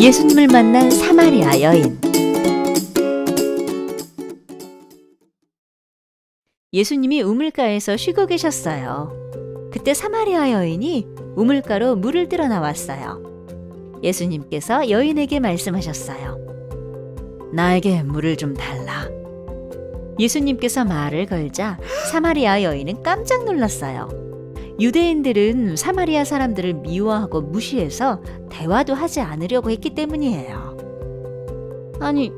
예수님을 만난 사마리아 여인. 예수님이 우물가에서 쉬고 계셨어요. 그때 사마리아 여인이 우물가로 물을 들어 나왔어요. 예수님께서 여인에게 말씀하셨어요. 나에게 물을 좀 달라. 예수님께서 말을 걸자 사마리아 여인은 깜짝 놀랐어요. 유대인들은 사마리아 사람들을 미워하고 무시해서 대화도 하지 않으려고 했기 때문이에요. 아니,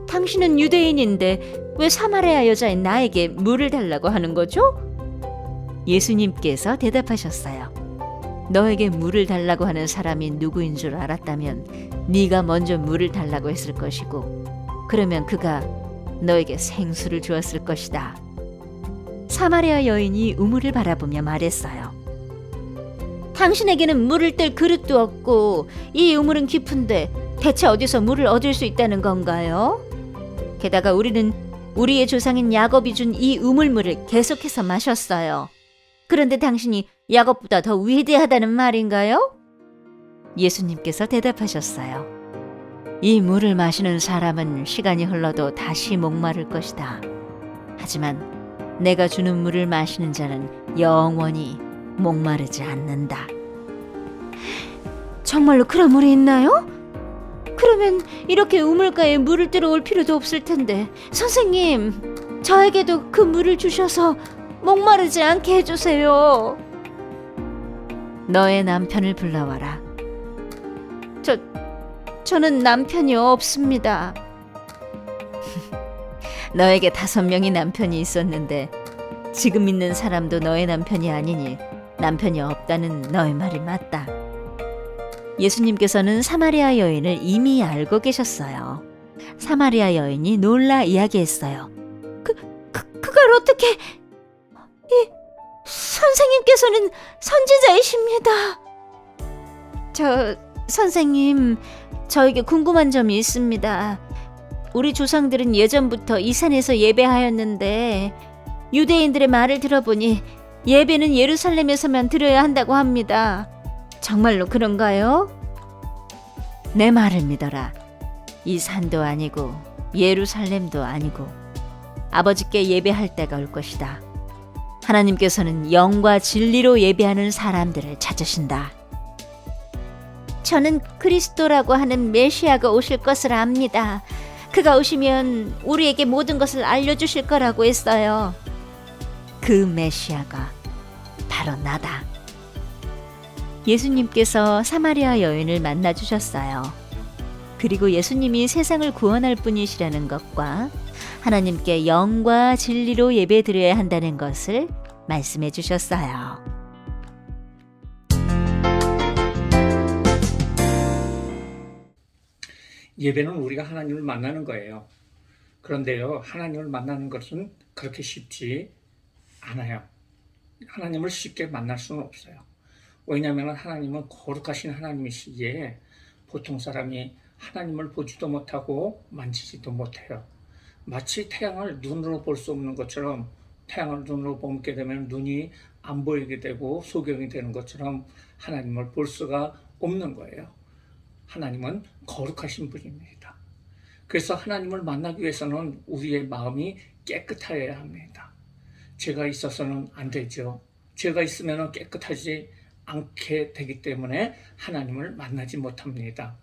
당신은 유대인인데 왜 사마리아 여자인 나에게 물을 달라고 하는 거죠? 예수님께서 대답하셨어요. 너에게 물을 달라고 하는 사람이 누구인 줄 알았다면 네가 먼저 물을 달라고 했을 것이고, 그러면 그가 너에게 생수를 주었을 것이다. 사마리아 여인이 우물을 바라보며 말했어요. 당신에게는 물을 뜰 그릇도 없고 이 우물은 깊은데 대체 어디서 물을 얻을 수 있다는 건가요? 게다가 우리는 우리의 조상인 야곱이 준 이 우물물을 계속해서 마셨어요. 그런데 당신이 야곱보다 더 위대하다는 말인가요? 예수님께서 대답하셨어요. 이 물을 마시는 사람은 시간이 흘러도 다시 목마를 것이다. 하지만 내가 주는 물을 마시는 자는 영원히 목마르지 않는다. 정말로 그런 물이 있나요? 그러면 이렇게 우물가에 물을 들어올 필요도 없을 텐데. 선생님, 저에게도 그 물을 주셔서 목마르지 않게 해주세요. 너의 남편을 불러와라. 저는 남편이 없습니다. 너에게 5명이 남편이 있었는데 지금 있는 사람도 너의 남편이 아니니 남편이 없다는 너의 말이 맞다. 예수님께서는 사마리아 여인을 이미 알고 계셨어요. 사마리아 여인이 놀라 이야기했어요. 그걸 어떻게... 선생님께서는 선지자이십니다. 선생님, 저에게 궁금한 점이 있습니다. 우리 조상들은 예전부터 이 산에서 예배하였는데 유대인들의 말을 들어보니 예배는 예루살렘에서만 드려야 한다고 합니다. 정말로 그런가요? 내 말을 믿어라. 이 산도 아니고 예루살렘도 아니고 아버지께 예배할 때가 올 것이다. 하나님께서는 영과 진리로 예배하는 사람들을 찾으신다. 저는 그리스도라고 하는 메시아가 오실 것을 압니다. 그가 오시면 우리에게 모든 것을 알려주실 거라고 했어요. 그 메시아가 바로 나다. 예수님께서 사마리아 여인을 만나주셨어요. 그리고 예수님이 세상을 구원할 분이시라는 것과 하나님께 영과 진리로 예배드려야 한다는 것을 말씀해 주셨어요. 예배는 우리가 하나님을 만나는 거예요. 그런데요, 하나님을 만나는 것은 그렇게 쉽지 않아요. 하나님을 쉽게 만날 수는 없어요. 왜냐하면 하나님은 거룩하신 하나님이시기에 보통 사람이 하나님을 보지도 못하고 만지지도 못해요. 마치 태양을 눈으로 볼 수 없는 것처럼, 태양을 눈으로 보게 되면 눈이 안 보이게 되고 소경이 되는 것처럼 하나님을 볼 수가 없는 거예요. 하나님은 거룩하신 분입니다. 그래서 하나님을 만나기 위해서는 우리의 마음이 깨끗해야 합니다. 죄가 있어서는 안 되죠. 죄가 있으면 깨끗하지 않게 되기 때문에 하나님을 만나지 못합니다.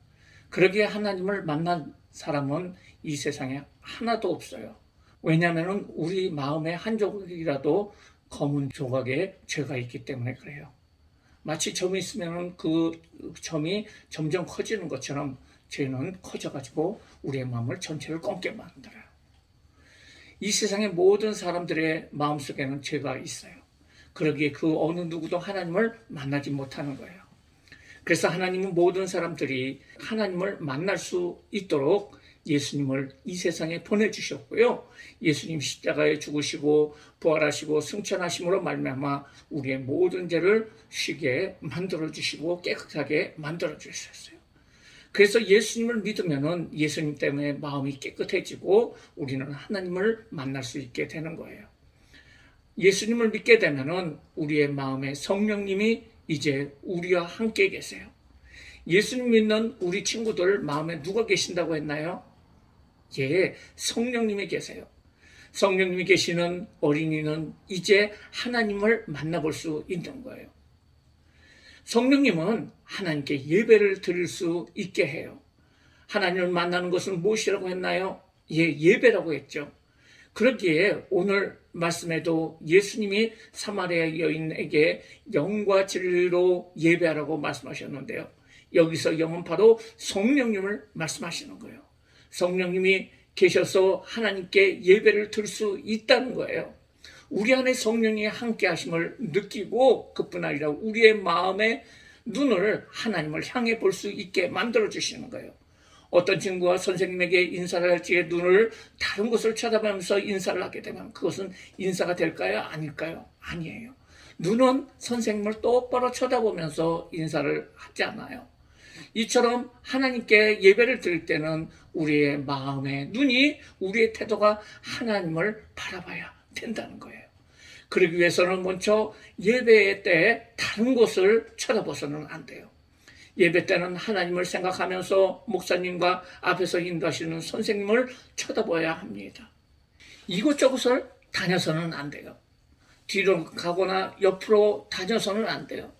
그러기에 하나님을 만난 사람은 이 세상에 하나도 없어요. 왜냐하면 우리 마음에 한 조각이라도 검은 조각에 죄가 있기 때문에 그래요. 마치 점이 있으면 그 점이 점점 커지는 것처럼 죄는 커져가지고 우리의 마음을 전체를 검게 만들어요. 이 세상의 모든 사람들의 마음속에는 죄가 있어요. 그러기에 그 어느 누구도 하나님을 만나지 못하는 거예요. 그래서 하나님은 모든 사람들이 하나님을 만날 수 있도록 예수님을 이 세상에 보내주셨고요. 예수님 십자가에 죽으시고 부활하시고 승천하심으로 말미암아 우리의 모든 죄를 쉬게 만들어주시고 깨끗하게 만들어주셨어요. 그래서 예수님을 믿으면 예수님 때문에 마음이 깨끗해지고 우리는 하나님을 만날 수 있게 되는 거예요. 예수님을 믿게 되면 우리의 마음에 성령님이 이제 우리와 함께 계세요. 예수님 믿는 우리 친구들 마음에 누가 계신다고 했나요? 예, 성령님이 계세요. 성령님이 계시는 어린이는 이제 하나님을 만나볼 수 있는 거예요. 성령님은 하나님께 예배를 드릴 수 있게 해요. 하나님을 만나는 것은 무엇이라고 했나요? 예, 예배라고 했죠. 그러기에 오늘 말씀에도 예수님이 사마리아 여인에게 영과 진리로 예배하라고 말씀하셨는데요. 여기서 영은 바로 성령님을 말씀하시는 거예요. 성령님이 계셔서 하나님께 예배를 드릴 수 있다는 거예요. 우리 안에 성령이 함께 하심을 느끼고 그뿐 아니라 우리의 마음의 눈을 하나님을 향해 볼 수 있게 만들어 주시는 거예요. 어떤 친구가 선생님에게 인사를 할 적에 눈을 다른 곳을 쳐다보면서 인사를 하게 되면 그것은 인사가 될까요? 아닐까요? 아니에요. 눈은 선생님을 똑바로 쳐다보면서 인사를 하지 않아요. 이처럼 하나님께 예배를 드릴 때는 우리의 마음의 눈이, 우리의 태도가 하나님을 바라봐야 된다는 거예요. 그러기 위해서는 먼저 예배 때 다른 곳을 쳐다봐서는 안 돼요. 예배 때는 하나님을 생각하면서 목사님과 앞에서 인도하시는 선생님을 쳐다봐야 합니다. 이곳저곳을 다녀서는 안 돼요. 뒤로 가거나 옆으로 다녀서는 안 돼요.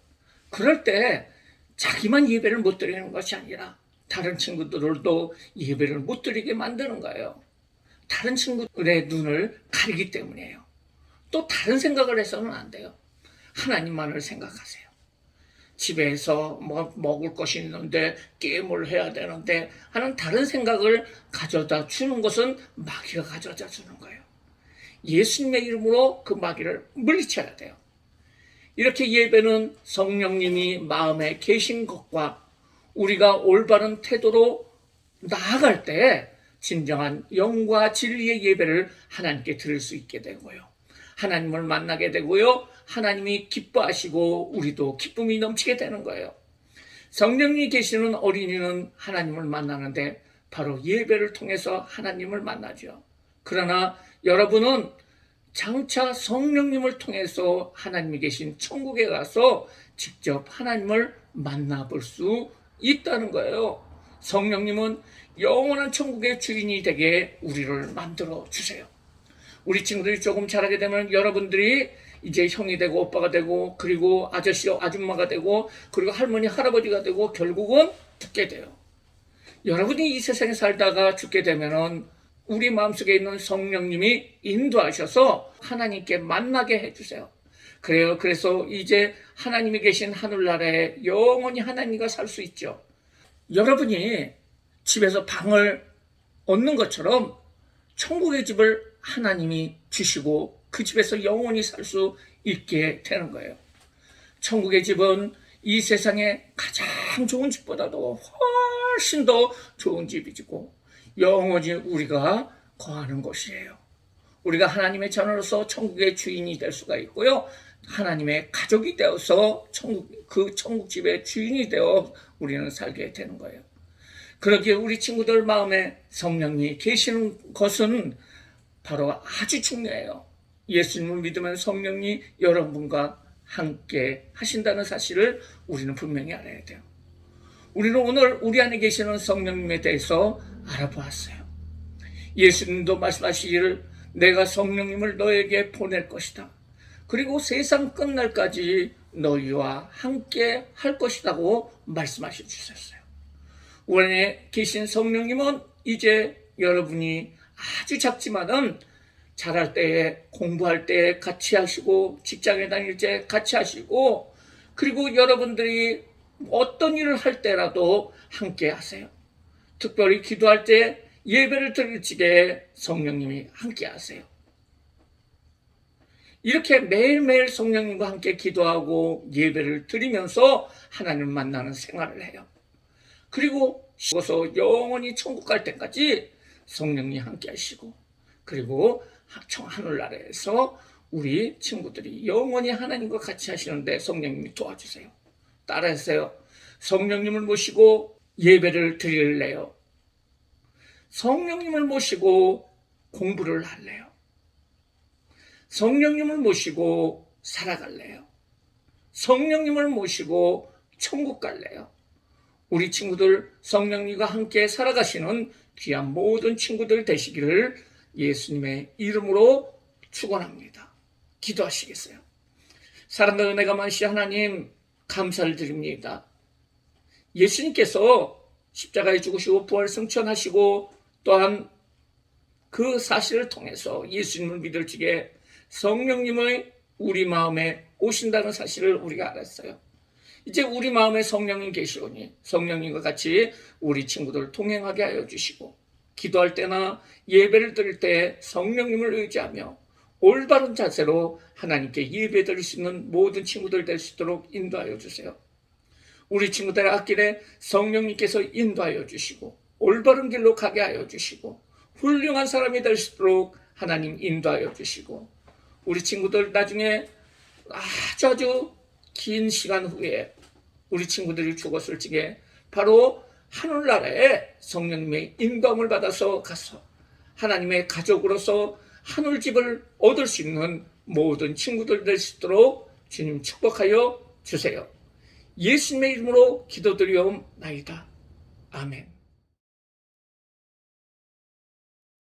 그럴 때 자기만 예배를 못 드리는 것이 아니라 다른 친구들도 예배를 못 드리게 만드는 거예요. 다른 친구들의 눈을 가리기 때문이에요. 또 다른 생각을 해서는 안 돼요. 하나님만을 생각하세요. 집에서 뭐 먹을 것이 있는데 게임을 해야 되는데 하는 다른 생각을 가져다 주는 것은 마귀가 가져다 주는 거예요. 예수님의 이름으로 그 마귀를 물리쳐야 돼요. 이렇게 예배는 성령님이 마음에 계신 것과 우리가 올바른 태도로 나아갈 때 진정한 영과 진리의 예배를 하나님께 드릴 수 있게 되고요. 하나님을 만나게 되고요. 하나님이 기뻐하시고 우리도 기쁨이 넘치게 되는 거예요. 성령이 계시는 어린이는 하나님을 만나는데 바로 예배를 통해서 하나님을 만나죠. 그러나 여러분은 장차 성령님을 통해서 하나님이 계신 천국에 가서 직접 하나님을 만나볼 수 있다는 거예요. 성령님은 영원한 천국의 주인이 되게 우리를 만들어 주세요. 우리 친구들이 조금 자라게 되면 여러분들이 이제 형이 되고 오빠가 되고 그리고 아저씨 아줌마가 되고 그리고 할머니 할아버지가 되고 결국은 죽게 돼요. 여러분이 이 세상에 살다가 죽게 되면은 우리 마음속에 있는 성령님이 인도하셔서 하나님께 만나게 해주세요. 그래요. 그래서 이제 하나님이 계신 하늘나라에 영원히 하나님과 살 수 있죠. 여러분이 집에서 방을 얻는 것처럼 천국의 집을 하나님이 주시고 그 집에서 영원히 살 수 있게 되는 거예요. 천국의 집은 이 세상에 가장 좋은 집보다도 훨씬 더 좋은 집이고 영원히 우리가 거하는 곳이에요. 우리가 하나님의 자녀로서 천국의 주인이 될 수가 있고요. 하나님의 가족이 되어서 그 천국 집의 주인이 되어 우리는 살게 되는 거예요. 그러기에 우리 친구들 마음에 성령이 계시는 것은 바로 아주 중요해요. 예수님을 믿으면 성령이 여러분과 함께 하신다는 사실을 우리는 분명히 알아야 돼요. 우리는 오늘 우리 안에 계시는 성령님에 대해서 알아보았어요. 예수님도 말씀하시기를 내가 성령님을 너에게 보낼 것이다. 그리고 세상 끝날까지 너희와 함께 할 것이라고 말씀하셔 주셨어요. 우리 안에 계신 성령님은 이제 여러분이 아주 작지만은 자랄 때에 공부할 때 같이 하시고 직장에 다닐 때 같이 하시고 그리고 여러분들이 어떤 일을 할 때라도 함께 하세요. 특별히 기도할 때 예배를 드릴 적에 성령님이 함께 하세요. 이렇게 매일매일 성령님과 함께 기도하고 예배를 드리면서 하나님을 만나는 생활을 해요. 그리고 죽어서 영원히 천국 갈 때까지 성령님이 함께 하시고 그리고 하늘나라에서 우리 친구들이 영원히 하나님과 같이 하시는데 성령님이 도와주세요. 따라하세요. 성령님을 모시고 예배를 드릴래요. 성령님을 모시고 공부를 할래요. 성령님을 모시고 살아갈래요. 성령님을 모시고 천국 갈래요. 우리 친구들 성령님과 함께 살아가시는 귀한 모든 친구들 되시기를 예수님의 이름으로 축원합니다. 기도하시겠어요? 사랑과 은혜가 많으신 하나님, 감사를 드립니다. 예수님께서 십자가에 죽으시고 부활 승천하시고 또한 그 사실을 통해서 예수님을 믿을 적에 성령님의 우리 마음에 오신다는 사실을 우리가 알았어요. 이제 우리 마음에 성령님 계시오니 성령님과 같이 우리 친구들 동행하게 하여 주시고, 기도할 때나 예배를 드릴 때 성령님을 의지하며 올바른 자세로 하나님께 예배 드릴 수 있는 모든 친구들 될 수 있도록 인도하여 주세요. 우리 친구들의 앞길에 성령님께서 인도하여 주시고 올바른 길로 가게 하여 주시고 훌륭한 사람이 될 수 있도록 하나님 인도하여 주시고, 우리 친구들 나중에 아주 긴 시간 후에 우리 친구들이 죽었을 적에 바로 하늘나라에 성령님의 인도함을 받아서 가서 하나님의 가족으로서 하늘집을 얻을 수 있는 모든 친구들 될 수 있도록 주님 축복하여 주세요. 예수님의 이름으로 기도드리옵나이다. 아멘.